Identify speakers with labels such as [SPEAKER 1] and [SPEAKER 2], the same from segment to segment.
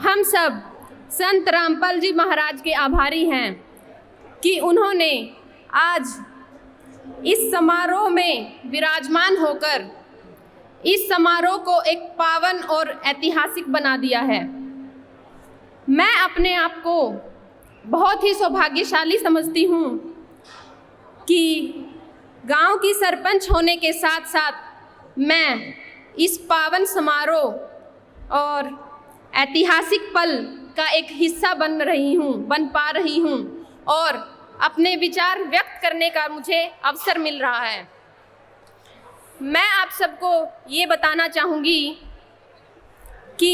[SPEAKER 1] हम सब संत रामपाल जी महाराज के आभारी हैं कि उन्होंने आज इस समारोह में विराजमान होकर इस समारोह को एक पावन और ऐतिहासिक बना दिया है। मैं अपने आप को बहुत ही सौभाग्यशाली समझती हूँ कि गांव की सरपंच होने के साथ साथ मैं इस पावन समारोह और ऐतिहासिक पल का एक हिस्सा बन पा रही हूँ और अपने विचार व्यक्त करने का मुझे अवसर मिल रहा है। मैं आप सबको ये बताना चाहूँगी कि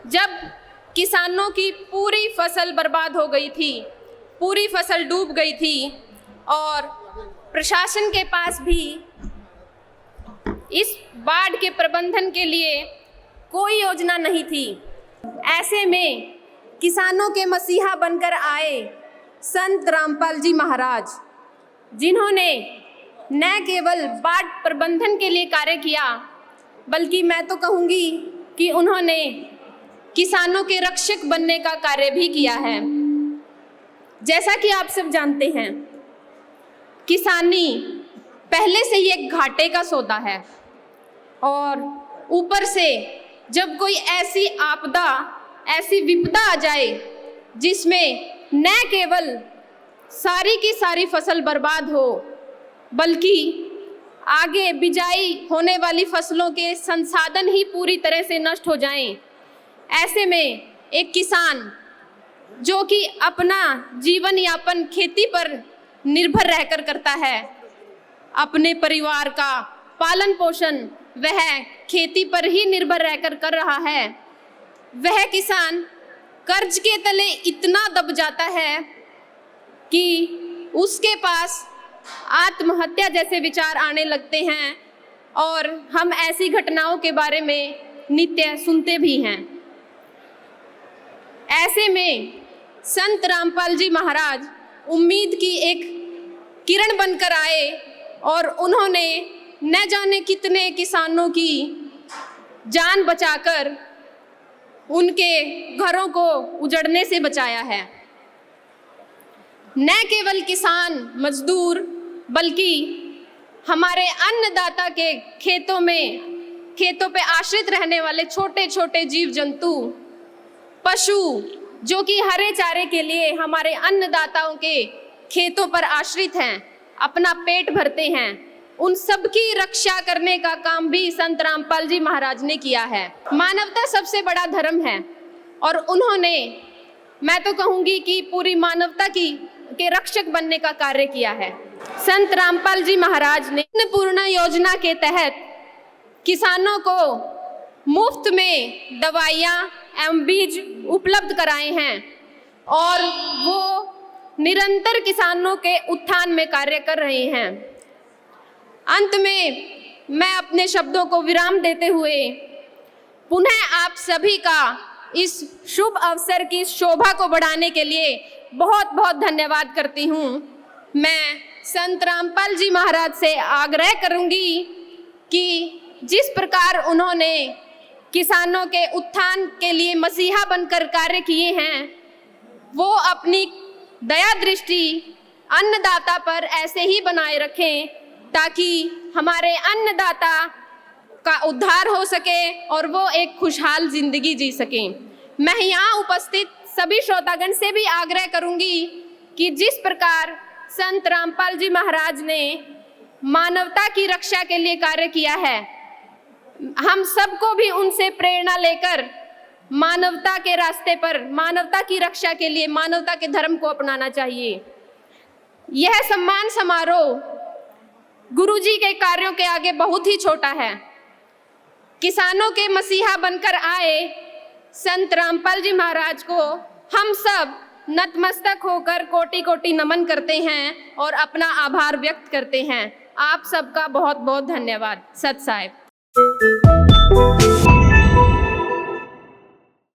[SPEAKER 1] जब किसानों की पूरी फसल बर्बाद हो गई थी, पूरी फसल डूब गई थी और प्रशासन के पास भी इस बाढ़ के प्रबंधन के लिए कोई योजना नहीं थी, ऐसे में किसानों के मसीहा बनकर आए संत रामपाल जी महाराज, जिन्होंने न केवल बाढ़ प्रबंधन के लिए कार्य किया बल्कि मैं तो कहूँगी कि उन्होंने किसानों के रक्षक बनने का कार्य भी किया है। जैसा कि आप सब जानते हैं, किसानी पहले से ही एक घाटे का सौदा है और ऊपर से जब कोई ऐसी आपदा, ऐसी विपदा आ जाए जिसमें न केवल सारी की सारी फसल बर्बाद हो बल्कि आगे बिजाई होने वाली फसलों के संसाधन ही पूरी तरह से नष्ट हो जाएं, ऐसे में एक किसान जो कि अपना जीवन यापन खेती पर निर्भर रहकर करता है, अपने परिवार का पालन पोषण वह खेती पर ही निर्भर रहकर कर रहा है, वह किसान कर्ज के तले इतना दब जाता है कि उसके पास आत्महत्या जैसे विचार आने लगते हैं और हम ऐसी घटनाओं के बारे में नित्य सुनते भी हैं। ऐसे में संत रामपाल जी महाराज उम्मीद की एक किरण बनकर आए और उन्होंने न जाने कितने किसानों की जान बचाकर उनके घरों को उजड़ने से बचाया है। न केवल किसान मजदूर बल्कि हमारे अन्नदाता के खेतों पे आश्रित रहने वाले छोटे छोटे जीव जंतु, पशु जो कि हरे चारे के लिए हमारे अन्नदाताओं के खेतों पर आश्रित हैं, अपना पेट भरते हैं, उन सब की रक्षा करने का काम भी संत रामपाल जी महाराज ने किया है। मानवता सबसे बड़ा धर्म है और उन्होंने, मैं तो कहूँगी कि पूरी मानवता के रक्षक बनने का कार्य किया है। संत रामपाल जी महाराज ने अन्नपूर्णा योजना के तहत किसानों को मुफ्त में दवाइयाँ एवं बीज उपलब्ध कराए हैं और वो निरंतर किसानों के उत्थान में कार्य कर रहे हैं। अंत में मैं अपने शब्दों को विराम देते हुए पुनः आप सभी का इस शुभ अवसर की शोभा को बढ़ाने के लिए बहुत बहुत धन्यवाद करती हूँ। मैं संत रामपाल जी महाराज से आग्रह करूँगी कि जिस प्रकार उन्होंने किसानों के उत्थान के लिए मसीहा बनकर कार्य किए हैं, वो अपनी दया दृष्टि अन्नदाता पर ऐसे ही बनाए रखें ताकि हमारे अन्नदाता का उद्धार हो सके और वो एक खुशहाल जिंदगी जी सकें। मैं यहाँ उपस्थित सभी श्रोतागण से भी आग्रह करूँगी कि जिस प्रकार संत रामपाल जी महाराज ने मानवता की रक्षा के लिए कार्य किया है, हम सबको भी उनसे प्रेरणा लेकर मानवता के रास्ते पर, मानवता की रक्षा के लिए मानवता के धर्म को अपनाना चाहिए। यह सम्मान समारोह गुरुजी के कार्यों के आगे बहुत ही छोटा है। किसानों के मसीहा बनकर आए संत रामपाल जी महाराज को हम सब नतमस्तक होकर कोटि कोटि नमन करते हैं और अपना आभार व्यक्त करते हैं। आप सबका बहुत बहुत धन्यवाद। सत साहिब।